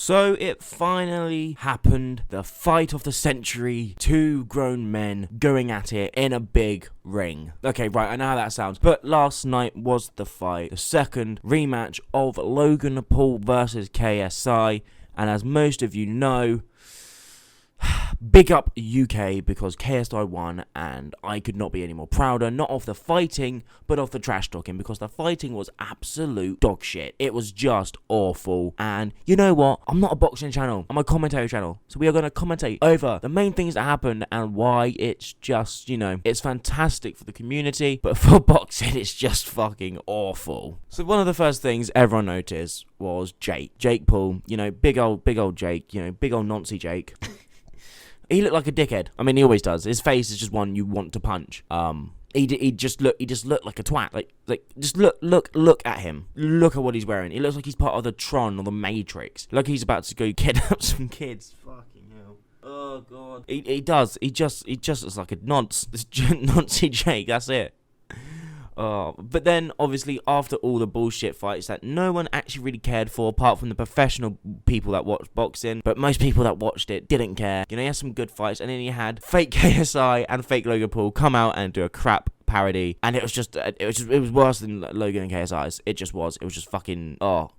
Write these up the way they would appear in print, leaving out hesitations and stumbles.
So it finally happened. The fight of the century. Two grown men going at it in a big ring. Okay, right, I know how that sounds. But last night was the fight. The second rematch of Logan Paul versus KSI. And as most of you know, big up UK because KSI won, and I could not be any more prouder, not of the fighting, but of the trash talking, because the fighting was absolute dog shit. It was just awful. And you know what? I'm not a boxing channel. I'm a commentary channel. So we are going to commentate over the main things that happened and why it's just, you know, it's fantastic for the community, but for boxing, it's just fucking awful. So one of the first things everyone noticed was Jake Paul, you know, big old Jake, you know, big old Nancy Jake. He looked like a dickhead. I mean, he always does. His face is just one you want to punch. He just looked like a twat. Like just look at him. Look at what he's wearing. He looks like he's part of the Tron or the Matrix. Like he's about to go kidnap some kids. Fucking hell. Oh god. He does. He just looks like a nonce. Nancy Jake. That's it. But then, obviously, after all the bullshit fights that no one actually really cared for, apart from the professional people that watched boxing, but most people that watched it didn't care. You know, he had some good fights, and then he had fake KSI and fake Logan Paul come out and do a crap parody, and it was worse than Logan and KSI's. It was just fucking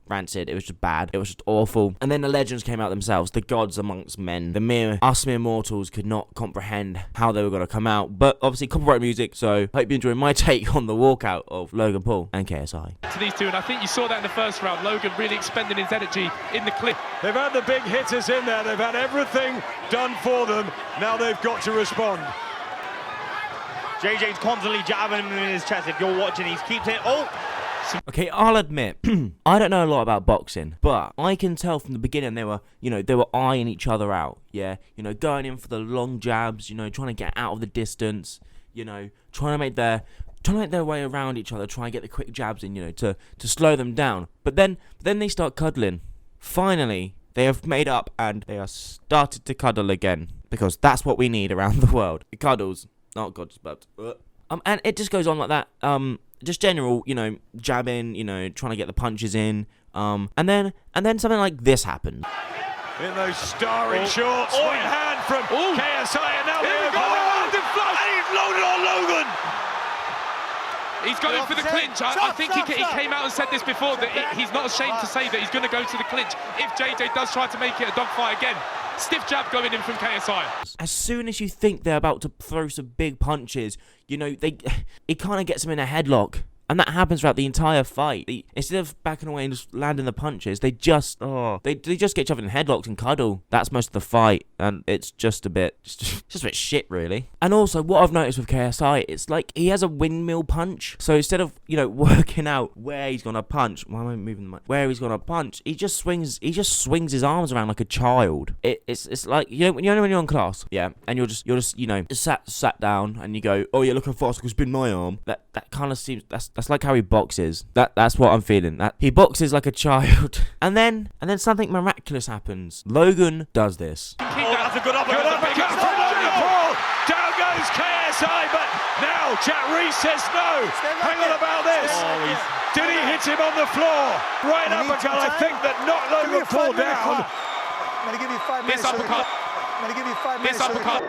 rancid. It was just bad. It was just awful. And then the legends came out themselves, the gods amongst men. Mere mortals could not comprehend how they were going to come out, but obviously copyright music, so hope you enjoy my take on the walkout of Logan Paul and KSI. To these two, and I think you saw that in the first round, Logan really expending his energy in the clip. They've had the big hitters in there, they've had everything done for them, now they've got to respond. JJ's constantly jabbing him in his chest. If you're watching, he keeps it. Okay, I'll admit, I don't know a lot about boxing, but I can tell from the beginning they were eyeing each other out. Yeah, you know, going in for the long jabs. You know, trying to get out of the distance. You know, trying to make their way around each other. Trying to get the quick jabs in. You know, to slow them down. But then they start cuddling. Finally, they have made up and they are started to cuddle again, because that's what we need around the world. Cuddles. Oh god, just burped. And it just goes on like that. Just general, you know, jabbing, you know, trying to get the punches in. And then something like this happened. In those starry shorts, right hand from KSI, and now they're and he's loaded on Logan. He's going for the clinch. I think he came out and said this before, that he's not ashamed to say that he's going to go to the clinch if JJ does try to make it a dogfight again. Stiff jab going in from KSI. As soon as you think they're about to throw some big punches, you know, it kind of gets them in a headlock. And that happens throughout the entire fight. Instead of backing away and just landing the punches, they just get each other in headlocks and cuddle. That's most of the fight, and it's just a bit shit, really. And also, what I've noticed with KSI, it's like he has a windmill punch. So instead of, you know, working out where he's gonna punch, why am I moving the mic? Where he's gonna punch, he just swings his arms around like a child. It's like, you know when you're in class, yeah, and you're just you know sat down and you go, oh yeah, look how fast I can spin my arm. That kind of seems that's like how he boxes. That's what I'm feeling. That he boxes like a child. and then something miraculous happens. Logan does this. That's a good uppercut. Good uppercut from Logan Paul. Down goes KSI, but now Jack Reese says no. Hang on about this. Did he hit him on the floor? Right uppercut, I think, that knocked Logan Paul down. I'm going to give you 5 minutes. This uppercut. I'm going to give you 5 minutes. This uppercut.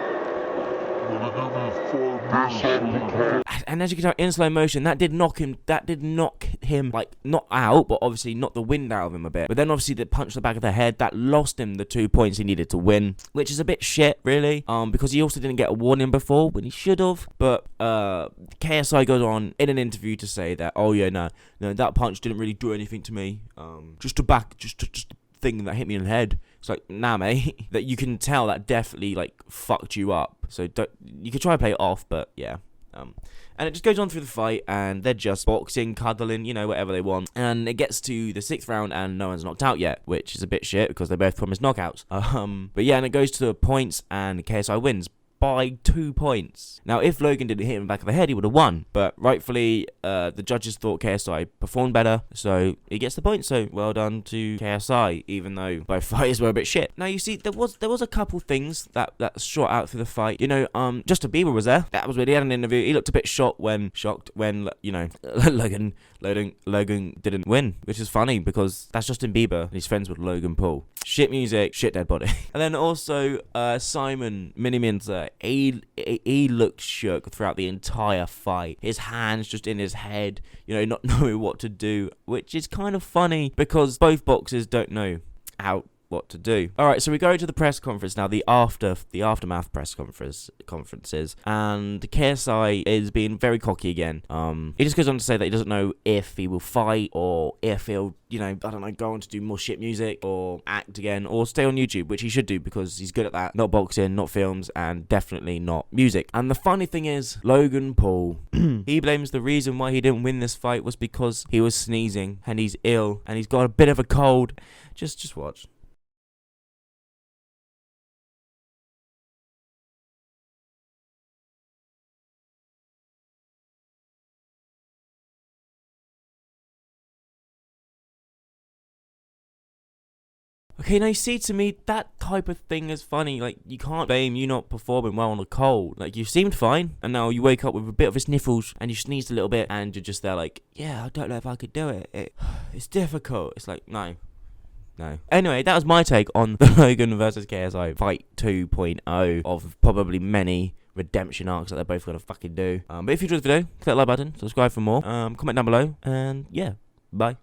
And as you can tell in slow motion, that did knock him like not out, but obviously knocked the wind out of him a bit. But then obviously the punch to the back of the head that lost him the 2 points he needed to win, which is a bit shit, really. Because he also didn't get a warning before when he should have. But KSI goes on in an interview to say that, oh yeah, no, that punch didn't really do anything to me. Just thing that hit me in the head. It's like, nah, mate. That you can tell that definitely like fucked you up. So you could try to play it off, but yeah. And it just goes on through the fight, and they're just boxing, cuddling, you know, whatever they want. And it gets to the 6th round, and no one's knocked out yet, which is a bit shit because they both promised knockouts. But yeah, and it goes to the points, and KSI wins. by 2 points. Now, if Logan didn't hit him in the back of the head, he would have won. But rightfully, the judges thought KSI performed better, so he gets the point. So well done to KSI, even though both fighters were a bit shit. Now, you see, there was a couple things that shot out through the fight. You know, Justin Bieber was there. That was when he had an interview. He looked a bit shocked when you know Logan didn't win, which is funny because that's Justin Bieber and he's friends with Logan Paul. Shit music, shit dead body. And then also Simon Miniminzer, he looked shook throughout the entire fight. His hands just in his head, you know, not knowing what to do, which is kind of funny because both boxers don't know what to do. Alright, so we go to the press conference now, the aftermath press conferences, and KSI is being very cocky again. He just goes on to say that he doesn't know if he will fight or if he'll, you know, I don't know, go on to do more shit music or act again or stay on YouTube, which he should do because he's good at that. Not boxing, not films, and definitely not music. And the funny thing is, Logan Paul, he blames the reason why he didn't win this fight was because he was sneezing and he's ill and he's got a bit of a cold. Just watch. Okay, now you see, to me, that type of thing is funny. Like, you can't blame you not performing well on a cold. Like, you seemed fine, and now you wake up with a bit of a sniffles, and you sneezed a little bit, and you're just there like, yeah, I don't know if I could do it. It's difficult. It's like, no. Anyway, that was my take on the Logan versus KSI Fight 2.0 of probably many redemption arcs that they're both going to fucking do. But if you enjoyed the video, click the like button, subscribe for more, comment down below, and yeah, bye.